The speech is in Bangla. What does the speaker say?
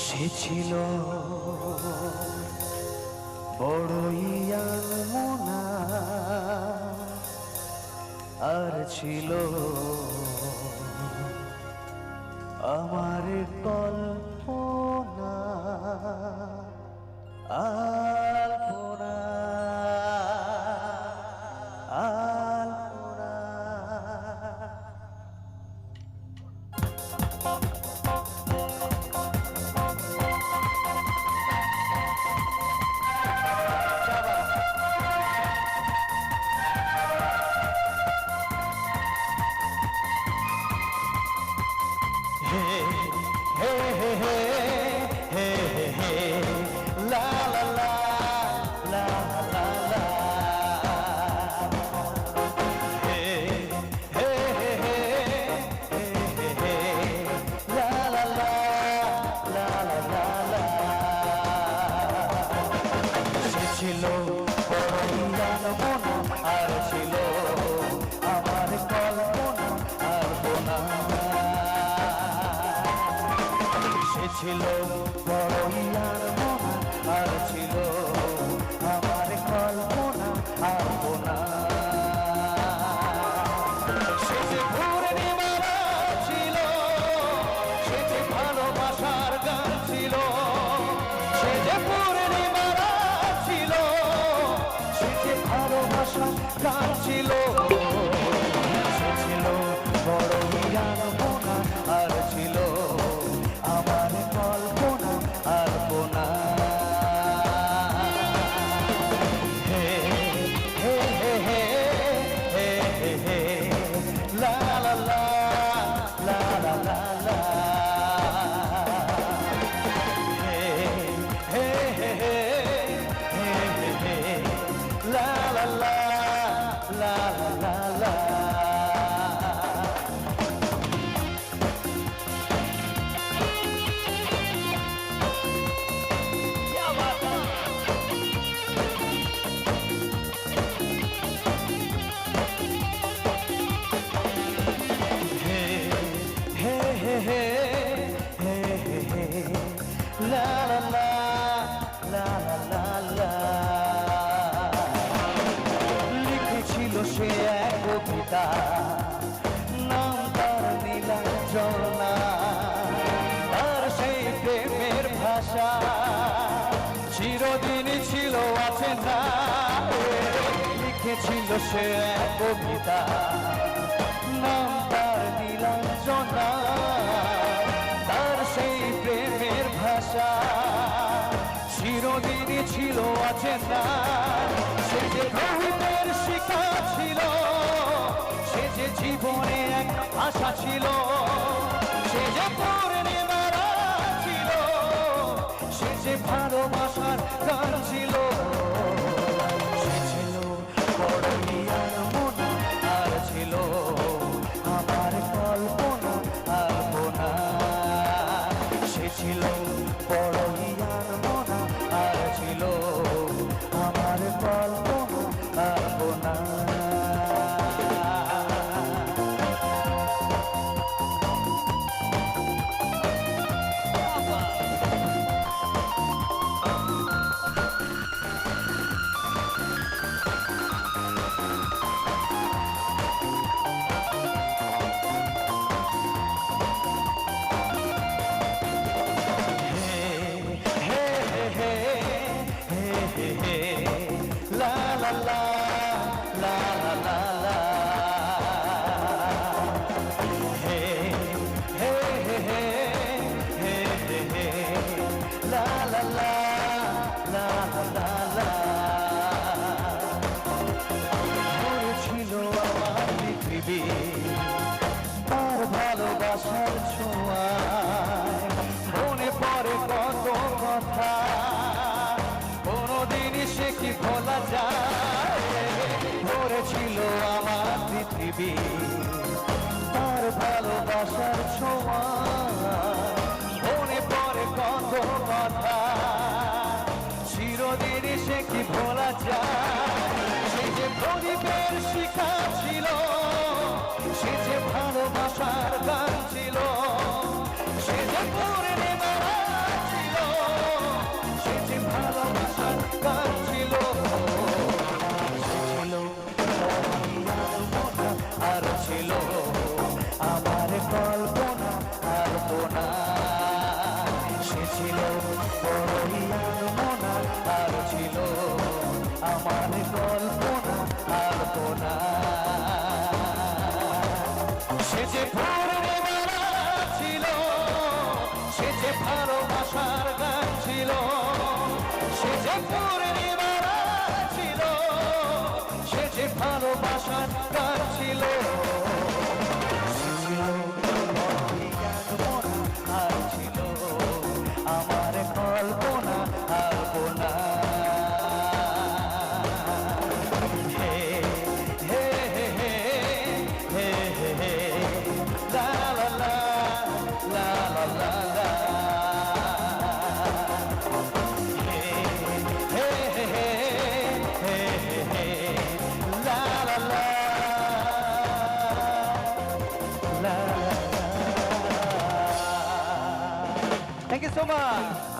সে ছিল বড়ই আনমনা, আর ছিল আমার কল্পনা আলপনা আলপনা। ছিল বড়ই আনমনা, আর ছিল আমার কল্পনা আলপনা। সে ছিল বড়ই আনমনা, আর ছিল আমার কল্পনা আলপনা। সে যে পূর্ণিমারা ছিল, সে যে ভালোবাসার গান ছিল, সে যে পূর্ণিমারা ছিল, সে যে ভালোবাসার গান ছিল। সে ছিল বড়ই আনমনা, আর ছিল আমার কল্পনা আলপনা। হে হে হে হে হে হে হে লা লা লা লা লা লা লা। হে হে হে হে হে হে হে লা লা লা লা লা লা। La la la la la la। লিখেছিল সে এক কবিতা, নাম তার নীলাঞ্জনা, তার সেই প্রেমের ভাষা চিরদিনই ছিল আছে না। লিখেছিল সে এক কবিতা, নাম তার নীলাঞ্জনা, তার সেই প্রেমের ভাষা চিরদিনই ছিল আছে না। সে যে কবিতার শিখা ছিল, সে যে জীবনে এক আশা ছিল, সে যে পূর্ণিমারা ছিল, সে যে ভালোবাসার গান ছিল। সে ছিল বড়ই আনমনা, আর ছিল আমার কল্পনা আলপনা। সে ছিল বড়ই আনমনা, আর ছিল আমার কল্পনা আলপনা। La la la la la la la। Hey hey hey hey hey hey la la la la la la la। ছিল আমার পৃথিবী তার ভালোবাসার ছোঁয়ায়, মনে পড়ে কত কথা, কোনদিনই সে কি ভোলা যায়। ভরেছিল আমার পৃথিবী তার ভালোবাসার ছোঁয়ায়, মনে পড়ে কত কথা, চিরদিনই সে কি ভোলা যায়। সে যে প্রদীপের শিখা ছিল, সে যে ভালোবাসার গান ছিল, সে যে পূর্ণিমারা ছিল, ভালোবাসার গান ছিল, সে যে পূর্ণিমার রাত ছিল, সে যে ভালোবাসার গান ছিল। সে ছিল অজ্ঞানমনা, আর ছিল আমার কল্পনা আলপনা। হে হে হে হে হে হে হে লা লা লা লা লা লা লা। হে হে হে হে হে হে লা লা লা লা লা। Thank you so much.